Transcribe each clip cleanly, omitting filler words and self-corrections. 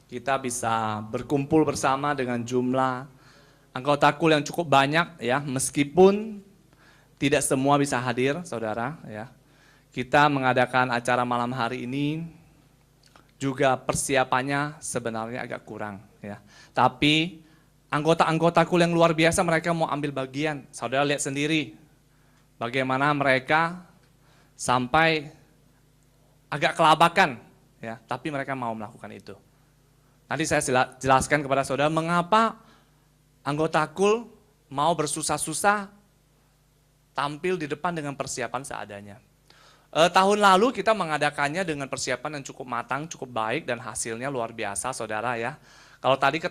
kita bisa berkumpul bersama dengan jumlah anggota KUL yang cukup banyak ya, meskipun tidak semua bisa hadir, saudara ya. Kita mengadakan acara malam hari ini juga persiapannya sebenarnya agak kurang ya. Tapi anggota-anggota KUL yang luar biasa mereka mau ambil bagian. Saudara lihat sendiri bagaimana mereka sampai agak kelabakan ya, tapi mereka mau melakukan itu. Nanti saya jelaskan kepada saudara mengapa anggota KUL mau bersusah-susah tampil di depan dengan persiapan seadanya. Tahun lalu kita mengadakannya dengan persiapan yang cukup matang, cukup baik, dan hasilnya luar biasa, saudara ya. Kalau tadi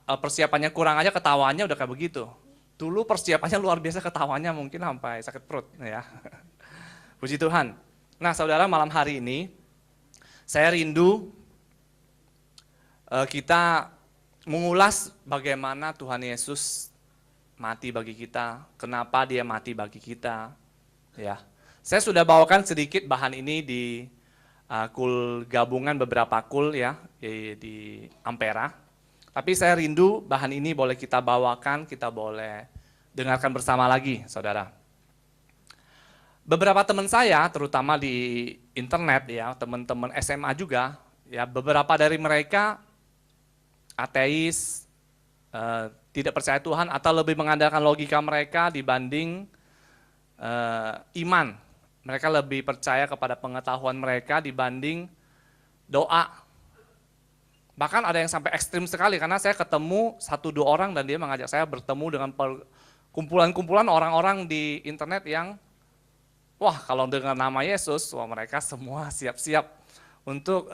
persiapannya kurang aja, ketawanya udah kayak begitu. Dulu persiapannya luar biasa, ketawanya mungkin sampai sakit perut ya. Puji Tuhan. Nah saudara, malam hari ini saya rindu kita mengulas bagaimana Tuhan Yesus mati bagi kita, kenapa dia mati bagi kita ya. Saya sudah bawakan sedikit bahan ini di KUL gabungan beberapa KUL ya di Ampera. Tapi saya rindu bahan ini boleh kita bawakan, kita boleh dengarkan bersama lagi, saudara. Beberapa teman saya, terutama di internet ya, teman-teman SMA juga, ya beberapa dari mereka ateis, tidak percaya Tuhan atau lebih mengandalkan logika mereka dibanding iman. Mereka lebih percaya kepada pengetahuan mereka dibanding doa. Bahkan ada yang sampai ekstrim sekali, karena saya ketemu 1-2 orang dan dia mengajak saya bertemu dengan kumpulan-kumpulan orang-orang di internet yang, wah kalau dengar nama Yesus, wah mereka semua siap-siap untuk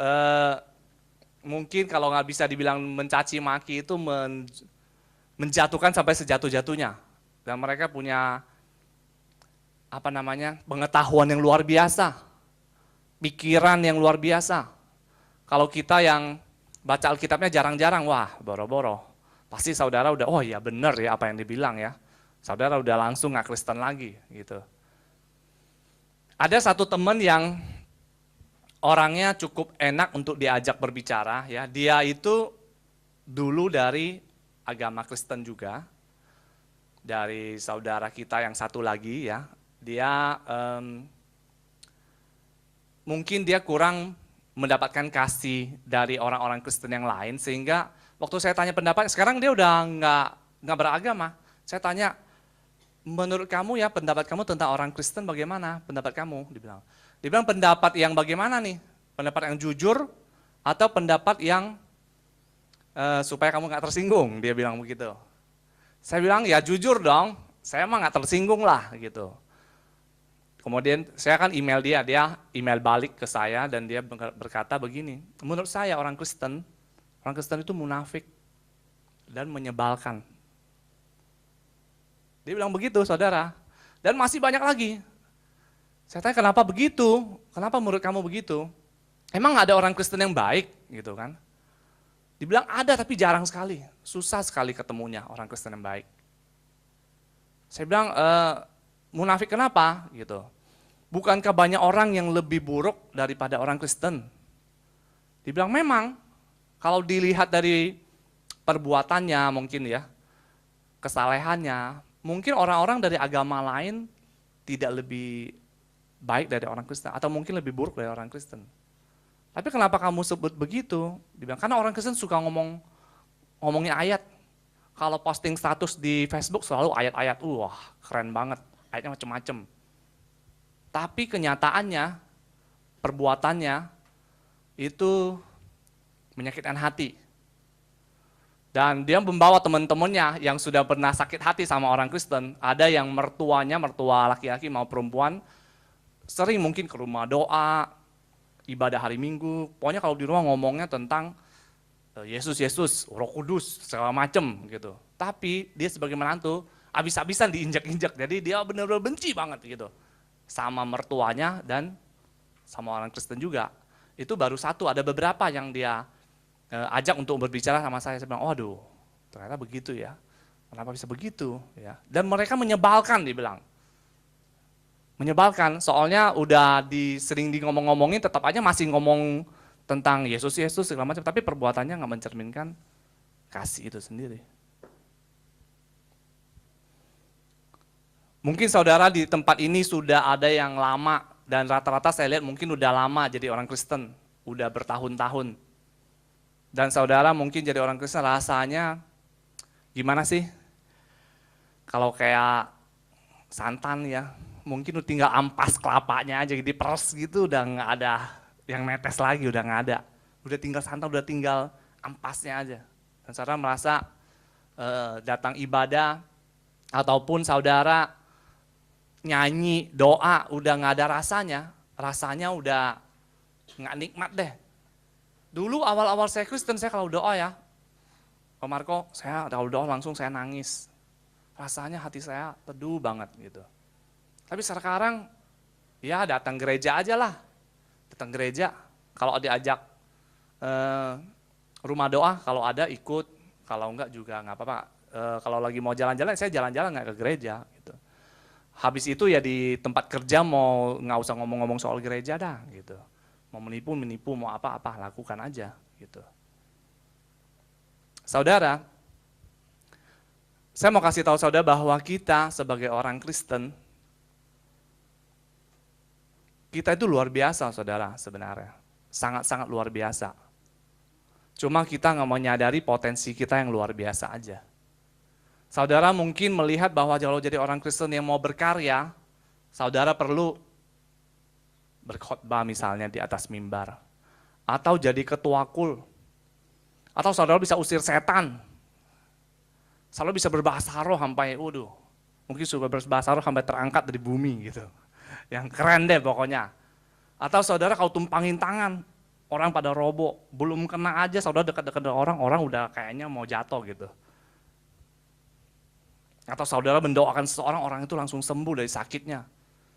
mungkin kalau nggak bisa dibilang mencaci maki itu menjatuhkan sampai sejatuh-jatuhnya. Dan mereka punya pengetahuan yang luar biasa, pikiran yang luar biasa. Kalau kita yang baca Alkitabnya jarang-jarang, wah boro-boro. Pasti saudara udah, oh ya benar ya apa yang dibilang ya. Saudara udah langsung nggak Kristen lagi gitu. Ada satu teman yang orangnya cukup enak untuk diajak berbicara ya. Dia itu dulu dari agama Kristen juga. Dari saudara kita yang satu lagi ya. Dia mungkin dia kurang mendapatkan kasih dari orang-orang Kristen yang lain, sehingga waktu saya tanya pendapat, sekarang dia udah nggak beragama. Saya tanya, menurut kamu ya pendapat kamu tentang orang Kristen bagaimana? Pendapat kamu, dibilang. Dia bilang pendapat yang bagaimana nih? Pendapat yang jujur atau pendapat yang supaya kamu nggak tersinggung? Dia bilang begitu. Saya bilang ya jujur dong, saya emang nggak tersinggung lah gitu. Kemudian saya kan email dia email balik ke saya dan dia berkata begini, menurut saya orang Kristen itu munafik dan menyebalkan. Dia bilang begitu saudara, dan masih banyak lagi. Saya tanya kenapa begitu, kenapa menurut kamu begitu? Emang ada orang Kristen yang baik gitu kan? Dibilang ada tapi jarang sekali, susah sekali ketemunya orang Kristen yang baik. Saya bilang munafik kenapa gitu? Bukankah banyak orang yang lebih buruk daripada orang Kristen? Dibilang memang, kalau dilihat dari perbuatannya mungkin ya, kesalehannya, mungkin orang-orang dari agama lain tidak lebih baik dari orang Kristen, atau mungkin lebih buruk dari orang Kristen. Tapi kenapa kamu sebut begitu? Dibilang, karena orang Kristen suka ngomongin ayat. Kalau posting status di Facebook selalu ayat-ayat, wah keren banget, ayatnya macem-macem. Tapi kenyataannya, perbuatannya itu menyakitkan hati. Dan dia membawa teman-temannya yang sudah pernah sakit hati sama orang Kristen, ada yang mertua laki-laki mau perempuan, sering mungkin ke rumah doa, ibadah hari Minggu, pokoknya kalau di rumah ngomongnya tentang Yesus, Roh Kudus, segala macem gitu. Tapi dia sebagai menantu, habis-habisan diinjak-injak, jadi dia benar-benar benci banget gitu. Sama mertuanya dan sama orang Kristen juga. Itu baru satu, ada beberapa yang dia ajak untuk berbicara sama saya. Saya bilang, waduh ternyata begitu ya, kenapa bisa begitu ya. Dan mereka menyebalkan dibilang. Menyebalkan, soalnya udah sering ngomong-ngomongin tetap aja masih ngomong tentang Yesus segala macam, tapi perbuatannya nggak mencerminkan kasih itu sendiri. Mungkin saudara di tempat ini sudah ada yang lama, dan rata-rata saya lihat mungkin udah lama jadi orang Kristen, udah bertahun-tahun. Dan saudara mungkin jadi orang Kristen rasanya gimana sih? Kalau kayak santan ya, mungkin udah tinggal ampas kelapanya aja, jadi peres gitu udah nggak ada yang netes lagi, udah nggak ada. Udah tinggal santan, udah tinggal ampasnya aja. Dan saudara merasa datang ibadah, ataupun saudara nyanyi, doa, udah nggak ada rasanya udah nggak nikmat deh. Dulu awal-awal saya Kristen, saya kalau doa ya, Pak Marco, saya kalau doa langsung saya nangis. Rasanya hati saya teduh banget gitu. Tapi sekarang, ya datang gereja aja lah. Datang gereja, kalau diajak rumah doa, kalau ada ikut, kalau enggak juga nggak apa-apa. Kalau lagi mau jalan-jalan, saya jalan-jalan nggak ke gereja gitu. Habis itu ya di tempat kerja mau nggak usah ngomong-ngomong soal gereja dah gitu. Mau menipu, mau apa-apa, lakukan aja gitu. Saudara, saya mau kasih tahu saudara bahwa kita sebagai orang Kristen, kita itu luar biasa saudara sebenarnya. Sangat-sangat luar biasa. Cuma kita nggak menyadari potensi kita yang luar biasa aja. Saudara mungkin melihat bahwa kalau jadi orang Kristen yang mau berkarya, saudara perlu berkhotbah misalnya di atas mimbar. Atau jadi ketua kul. Atau saudara bisa usir setan. Saudara bisa berbahasa roh sampai, mungkin sudah berbahasa roh sampai terangkat dari bumi gitu. Yang keren deh pokoknya. Atau saudara kalau tumpangin tangan, orang pada roboh. Belum kena aja saudara dekat-dekat orang udah kayaknya mau jatuh gitu. Atau saudara mendoakan seseorang, orang itu langsung sembuh dari sakitnya.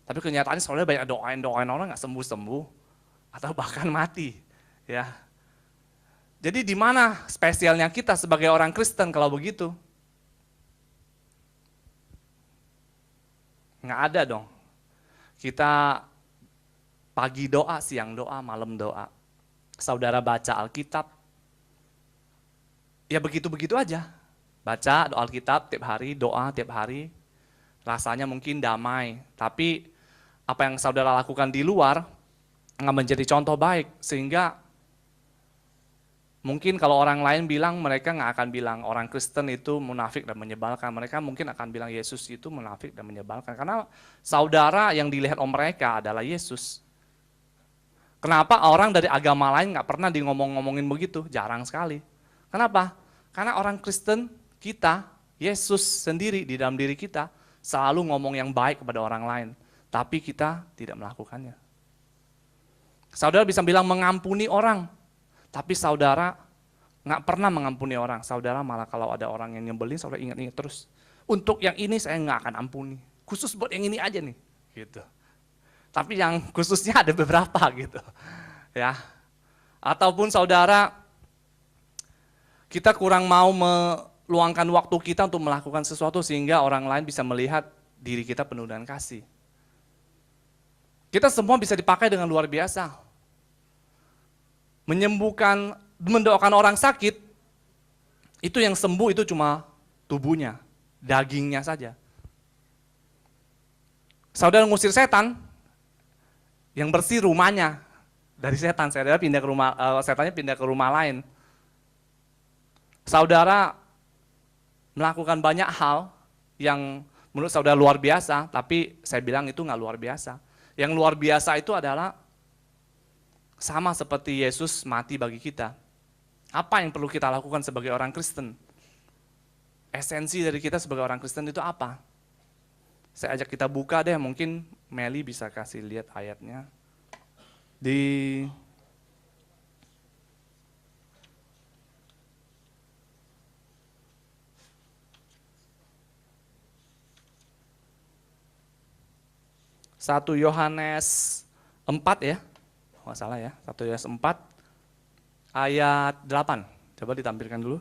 Tapi kenyataannya saudara banyak doain orang nggak sembuh-sembuh, atau bahkan mati. Ya. Jadi di mana spesialnya kita sebagai orang Kristen kalau begitu? Nggak ada dong. Kita pagi doa, siang doa, malam doa. Saudara baca Alkitab, ya begitu-begitu aja. Baca doa Alkitab tiap hari, doa tiap hari, rasanya mungkin damai. Tapi apa yang saudara lakukan di luar nggak menjadi contoh baik. Sehingga mungkin kalau orang lain bilang, mereka nggak akan bilang orang Kristen itu munafik dan menyebalkan. Mereka mungkin akan bilang Yesus itu munafik dan menyebalkan. Karena saudara yang dilihat oleh mereka adalah Yesus. Kenapa orang dari agama lain nggak pernah ngomongin begitu? Jarang sekali. Kenapa? Karena orang Kristen, kita, Yesus sendiri di dalam diri kita selalu ngomong yang baik kepada orang lain, tapi kita tidak melakukannya. Saudara bisa bilang mengampuni orang, tapi saudara nggak pernah mengampuni orang. Saudara malah kalau ada orang yang nyebelin, saudara ingat-ingat terus. Untuk yang ini saya nggak akan ampuni, khusus buat yang ini aja nih, gitu. Tapi yang khususnya ada beberapa gitu, ya. Ataupun saudara, kita kurang mau meluangkan waktu kita untuk melakukan sesuatu sehingga orang lain bisa melihat diri kita penuh dengan kasih. Kita semua bisa dipakai dengan luar biasa. Menyembuhkan, mendoakan orang sakit, itu yang sembuh itu cuma tubuhnya, dagingnya saja. Saudara ngusir setan, yang bersih rumahnya dari setan, saudara pindah ke rumah, setannya pindah ke rumah lain. Saudara melakukan banyak hal yang menurut saudara luar biasa, tapi saya bilang itu nggak luar biasa. Yang luar biasa itu adalah sama seperti Yesus mati bagi kita. Apa yang perlu kita lakukan sebagai orang Kristen? Esensi dari kita sebagai orang Kristen itu apa? Saya ajak kita buka deh, mungkin Meli bisa kasih lihat ayatnya. Di Satu Yohanes 4 ya, nggak salah ya, 1 Yohanes 4 ayat 8, coba ditampilkan dulu.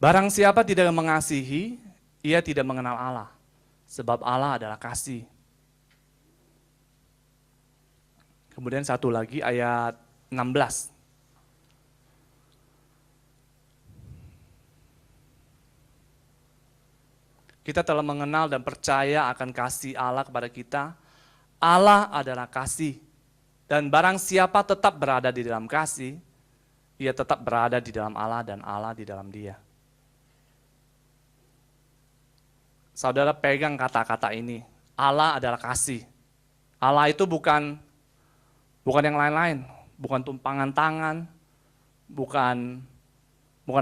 Barang siapa tidak mengasihi ia tidak mengenal Allah, sebab Allah adalah kasih. Kemudian satu lagi ayat 16. Kita telah mengenal dan percaya akan kasih Allah kepada kita. Allah adalah kasih. Dan barang siapa tetap berada di dalam kasih, ia tetap berada di dalam Allah dan Allah di dalam dia. Saudara pegang kata-kata ini. Allah adalah kasih. Allah itu bukan yang lain-lain, bukan tumpangan tangan, bukan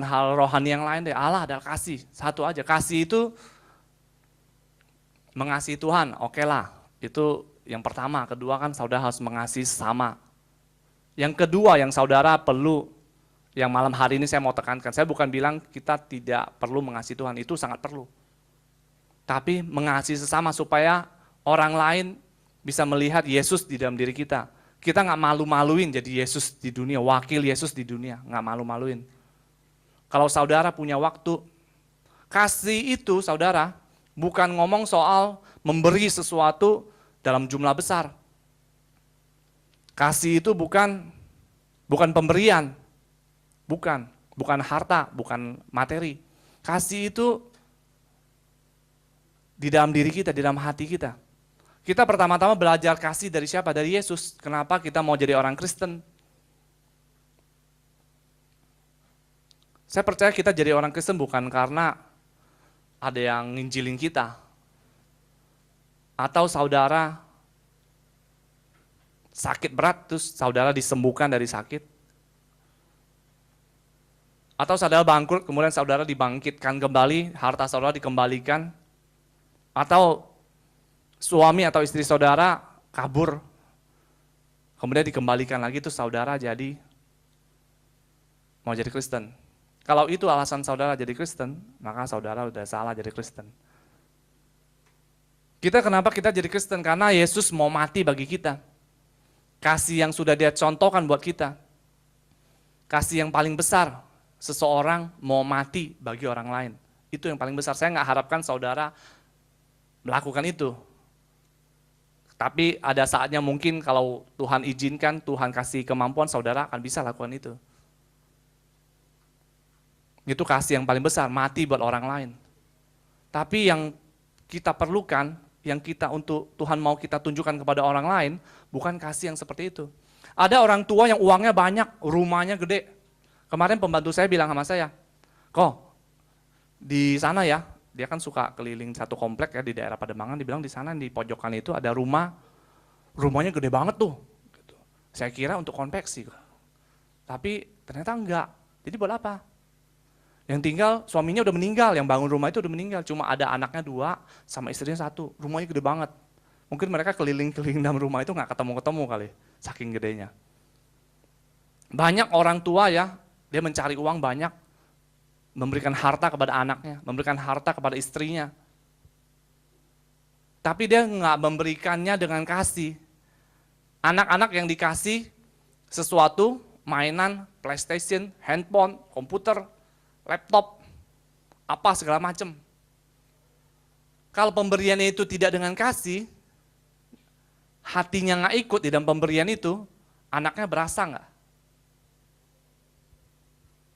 hal rohani yang lain deh. Allah adalah kasih, satu aja. Kasih itu mengasihi Tuhan, oke lah. Itu yang pertama. Kedua kan saudara harus mengasihi sesama. Yang kedua yang saudara perlu, yang malam hari ini saya mau tekankan, saya bukan bilang kita tidak perlu mengasihi Tuhan, itu sangat perlu. Tapi mengasihi sesama supaya orang lain bisa melihat Yesus di dalam diri kita. Kita nggak malu-maluin jadi Yesus di dunia, wakil Yesus di dunia, nggak malu-maluin. Kalau saudara punya waktu, kasih itu saudara, bukan ngomong soal memberi sesuatu dalam jumlah besar. Kasih itu bukan pemberian, bukan harta, bukan materi. Kasih itu di dalam diri kita, di dalam hati kita. Kita pertama-tama belajar kasih dari siapa? Dari Yesus. Kenapa kita mau jadi orang Kristen? Saya percaya kita jadi orang Kristen bukan karena ada yang nginjilin kita. Atau saudara sakit berat, terus saudara disembuhkan dari sakit. Atau saudara bangkrut, kemudian saudara dibangkitkan kembali, harta saudara dikembalikan. Atau suami atau istri saudara kabur, kemudian dikembalikan lagi, terus saudara mau jadi Kristen. Kalau itu alasan saudara jadi Kristen, maka saudara udah salah jadi Kristen. Kenapa kita jadi Kristen? Karena Yesus mau mati bagi kita. Kasih yang sudah dia contohkan buat kita. Kasih yang paling besar, seseorang mau mati bagi orang lain. Itu yang paling besar. Saya nggak harapkan saudara melakukan itu. Tapi ada saatnya mungkin kalau Tuhan izinkan, Tuhan kasih kemampuan, saudara akan bisa lakukan itu. Itu kasih yang paling besar, mati buat orang lain. Tapi yang kita perlukan, yang Tuhan mau kita tunjukkan kepada orang lain, bukan kasih yang seperti itu. Ada orang tua yang uangnya banyak, rumahnya gede. Kemarin pembantu saya bilang sama saya, kok di sana ya, dia kan suka keliling satu komplek ya di daerah Pademangan, dibilang di sana di pojokan itu ada rumahnya gede banget tuh. Gitu. Saya kira untuk konveksi, tapi ternyata enggak. Jadi buat apa? Yang tinggal suaminya udah meninggal, yang bangun rumah itu udah meninggal, cuma ada anaknya 2 sama istrinya 1, rumahnya gede banget. Mungkin mereka keliling-keliling dalam rumah itu nggak ketemu-ketemu kali, saking gedenya. Banyak orang tua ya, dia mencari uang banyak, memberikan harta kepada anaknya, memberikan harta kepada istrinya. Tapi dia nggak memberikannya dengan kasih. Anak-anak yang dikasih sesuatu, mainan, PlayStation, handphone, komputer, laptop, apa segala macam. Kalau pemberiannya itu tidak dengan kasih, hatinya nggak ikut di dalam pemberian itu, anaknya berasa nggak?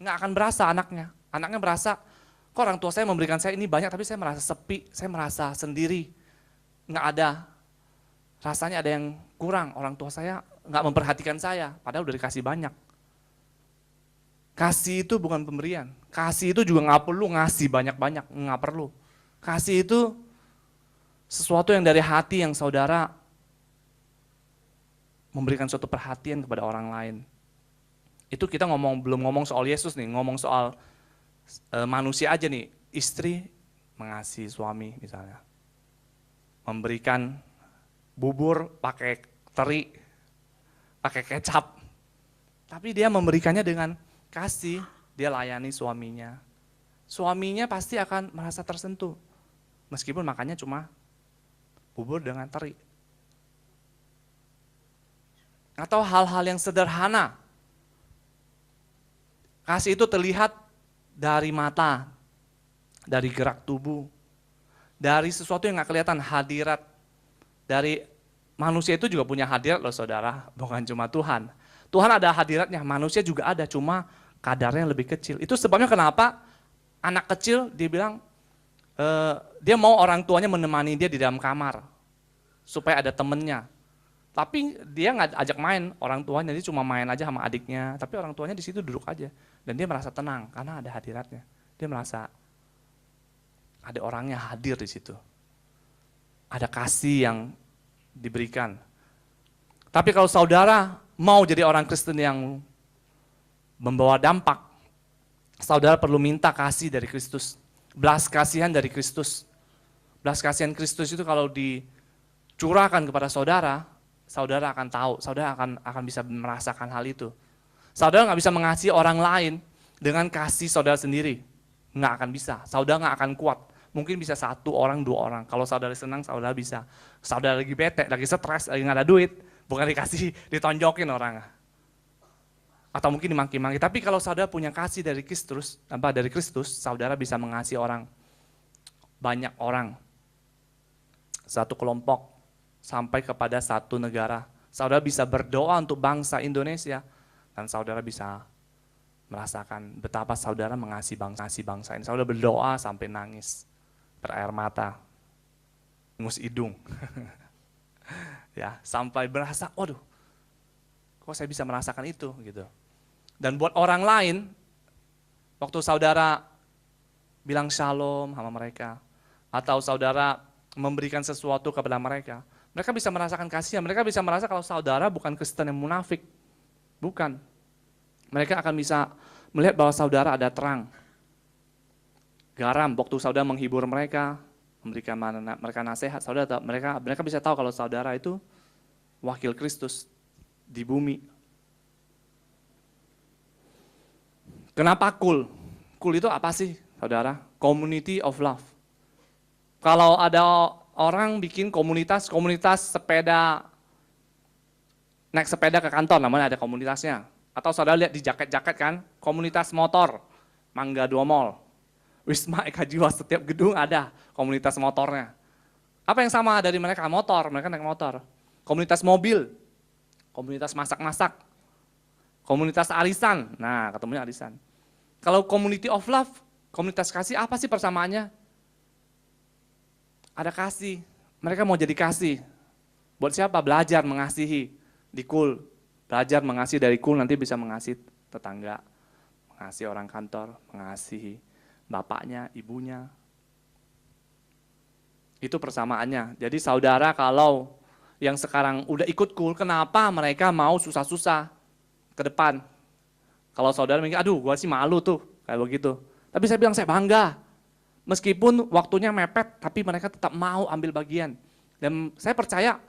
Nggak akan berasa anaknya. Anaknya berasa, kok orang tua saya memberikan saya ini banyak, tapi saya merasa sepi, saya merasa sendiri. Nggak ada, rasanya ada yang kurang, orang tua saya nggak memperhatikan saya, padahal udah dikasih banyak. Kasih itu bukan pemberian, kasih itu juga nggak perlu ngasih banyak-banyak, nggak perlu. Kasih itu sesuatu yang dari hati yang saudara memberikan suatu perhatian kepada orang lain. Itu kita belum ngomong soal Yesus nih, ngomong soal manusia aja nih, istri mengasihi suami misalnya. Memberikan bubur pakai teri, pakai kecap. Tapi dia memberikannya dengan kasih, dia layani suaminya. Suaminya pasti akan merasa tersentuh. Meskipun makannya cuma bubur dengan teri. Atau hal-hal yang sederhana. Kasih itu terlihat dari mata, dari gerak tubuh, dari sesuatu yang nggak kelihatan, hadirat dari manusia itu juga punya hadirat loh saudara, bukan cuma Tuhan. Tuhan ada hadiratnya, manusia juga ada, cuma kadarnya lebih kecil. Itu sebabnya kenapa anak kecil dibilang dia mau orang tuanya menemani dia di dalam kamar supaya ada temennya. Tapi dia nggak ajak main orang tuanya, dia cuma main aja sama adiknya. Tapi orang tuanya di situ duduk aja dan dia merasa tenang karena ada hadiratnya. Dia merasa ada orangnya hadir di situ. Ada kasih yang diberikan. Tapi kalau saudara mau jadi orang Kristen yang membawa dampak, saudara perlu minta kasih dari Kristus. Belas kasihan dari Kristus. Belas kasihan Kristus itu kalau dicurahkan kepada saudara, saudara akan tahu, saudara akan bisa merasakan hal itu. Saudara nggak bisa mengasihi orang lain dengan kasih saudara sendiri. Nggak akan bisa, saudara nggak akan kuat. Mungkin bisa 1 orang, 2 orang. Kalau saudara senang, saudara bisa. Saudara lagi bete, lagi stres, lagi nggak ada duit, bukan dikasih, ditonjokin orang. Atau mungkin dimaki-maki. Tapi kalau saudara punya kasih dari Kristus, saudara bisa mengasihi orang, banyak orang, satu kelompok, sampai kepada satu negara. Saudara bisa berdoa untuk bangsa Indonesia, dan saudara bisa merasakan betapa saudara mengasihi bangsa ini. Saudara berdoa sampai nangis, berair mata, ingus hidung, ya sampai berasa, waduh, kok saya bisa merasakan itu gitu. Dan buat orang lain, waktu saudara bilang shalom sama mereka, atau saudara memberikan sesuatu kepada mereka, mereka bisa merasakan kasih, mereka bisa merasa kalau saudara bukan Kristen yang munafik, bukan. Mereka akan bisa melihat bahwa saudara ada terang. Garam, waktu saudara menghibur mereka, memberikan mereka nasihat, saudara mereka bisa tahu kalau saudara itu wakil Kristus di bumi. Kenapa cool? Cool itu apa sih, saudara? Community of love. Kalau ada orang bikin komunitas sepeda, naik sepeda ke kantor, namanya ada komunitasnya. Atau saudara lihat di jaket-jaket kan, komunitas motor, Mangga 2 Mall, Wisma Eka Jiwa, setiap gedung ada komunitas motornya. Apa yang sama dari mereka? Motor, mereka naik motor. Komunitas mobil, komunitas masak-masak, komunitas arisan, nah ketemunya arisan. Kalau community of love, komunitas kasih, apa sih persamaannya? Ada kasih, mereka mau jadi kasih. Buat siapa? Belajar mengasihi di Cool. Belajar mengasihi dari Cool, nanti bisa mengasihi tetangga, mengasihi orang kantor, mengasihi bapaknya, ibunya. Itu persamaannya. Jadi saudara kalau yang sekarang udah ikut Cool, kenapa mereka mau susah-susah ke depan? Kalau saudara mikir, aduh gua sih malu tuh, kayak begitu. Tapi saya bilang saya bangga. Meskipun waktunya mepet, tapi mereka tetap mau ambil bagian. Dan saya percaya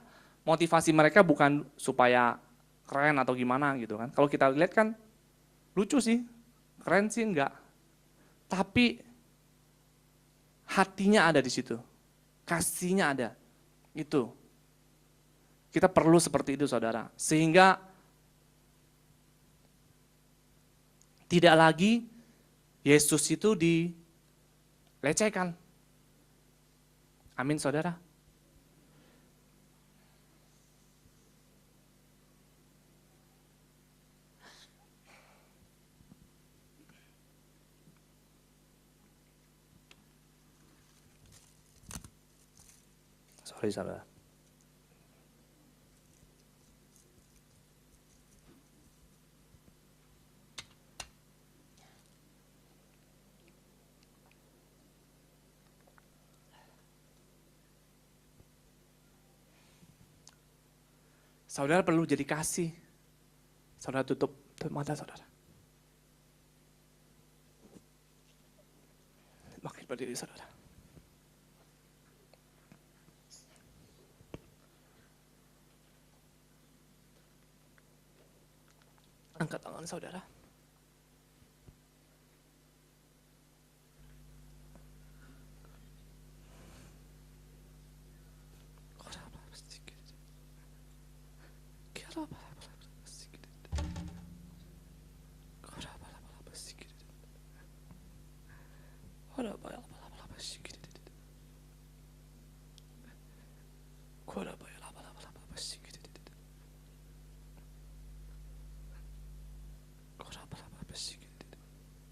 motivasi mereka bukan supaya keren atau gimana gitu kan. Kalau kita lihat kan lucu sih, keren sih enggak. Tapi hatinya ada di situ, kasihnya ada. Itu. Kita perlu seperti itu saudara. Sehingga tidak lagi Yesus itu dilecehkan. Amin saudara. Sorry saudara. Saudara perlu jadi kasih. Saudara tutup mata saudara. Makin berdiri saudara. Angkat tangan saudara.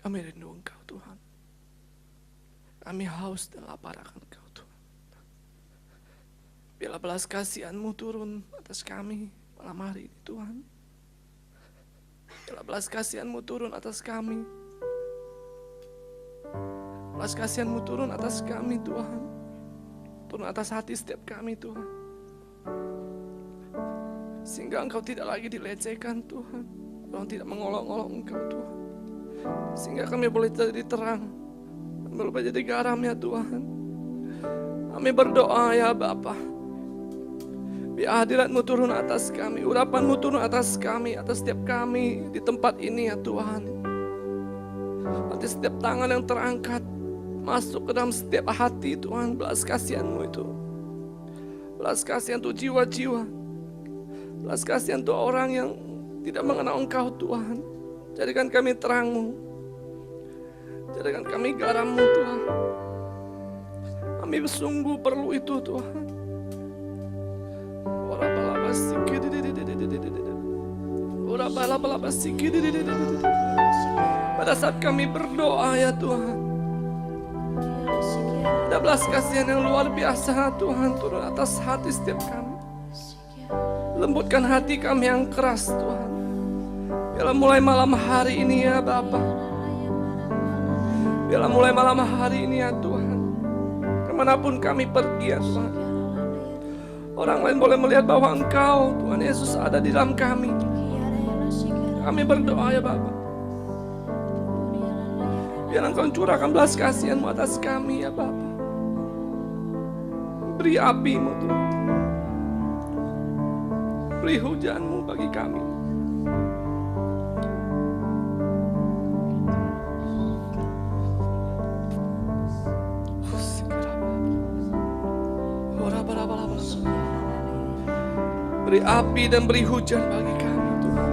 Kami rindu Engkau Tuhan. Kami haus dan lapar akan Engkau Tuhan. Biarlah belas kasihan-Mu turun atas kami malam hari ini Tuhan. Biarlah belas kasihan-Mu turun atas kami. Belas kasihan-Mu turun atas kami Tuhan. Turun atas hati setiap kami Tuhan. Sehingga Engkau tidak lagi dilecehkan Tuhan. Orang tidak mengolok-olok Engkau Tuhan. Sehingga kami boleh jadi terang. Kami boleh jadi garam ya Tuhan. Kami berdoa ya Bapa. Biar hadirat-Mu turun atas kami. Urapan-Mu turun atas kami. Atas setiap kami di tempat ini ya Tuhan. Atas setiap tangan yang terangkat. Masuk ke dalam setiap hati Tuhan. Belas kasihan-Mu itu. Belas kasihan untuk jiwa-jiwa. Belas kasihan untuk orang yang tidak mengenal Engkau Tuhan. Jadikan kami terang-Mu. Jadikan kami garam-Mu Tuhan. Kami sungguh perlu itu Tuhan. Pada saat kami berdoa ya Tuhan, ada belas kasihan yang luar biasa Tuhan turun atas hati setiap kami. Lembutkan hati kami yang keras Tuhan. Biarlah mulai malam hari ini ya Bapa. Biarlah mulai malam hari ini ya Tuhan. Kemanapun kami pergi ya Tuhan. Orang lain boleh melihat bahwa Engkau Tuhan Yesus ada di dalam kami. Kami berdoa ya Bapa. Biar Engkau curahkan belas kasihan-Mu atas kami ya Bapa. Beri api-Mu Tuhan. Beri hujan-Mu bagi kami. Beri api dan beri hujan bagi kami Tuhan.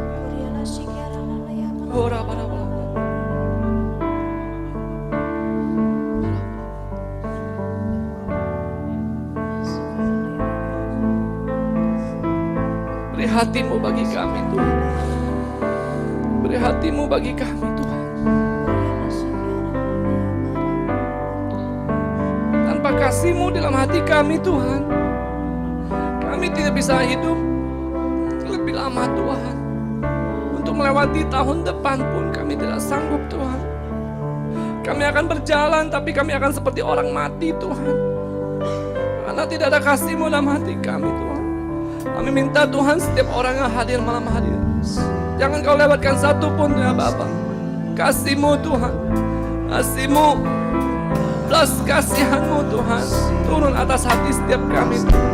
Beri hati-Mu bagi kami Tuhan. Beri hati-Mu bagi kami Tuhan. Tanpa kasih-Mu dalam hati kami Tuhan, kami tidak bisa hidup lebih lama Tuhan. Untuk melewati tahun depan pun kami tidak sanggup Tuhan. Kami akan berjalan tapi kami akan seperti orang mati Tuhan. Karena tidak ada kasih-Mu dalam hati kami Tuhan. Kami minta Tuhan setiap orang yang hadir malam hari ini, jangan Kau lewatkan satu pun ya Bapa. Kasih-Mu Tuhan. Kasih-Mu, belas kasihan-Mu Tuhan turun atas hati setiap kami Tuhan.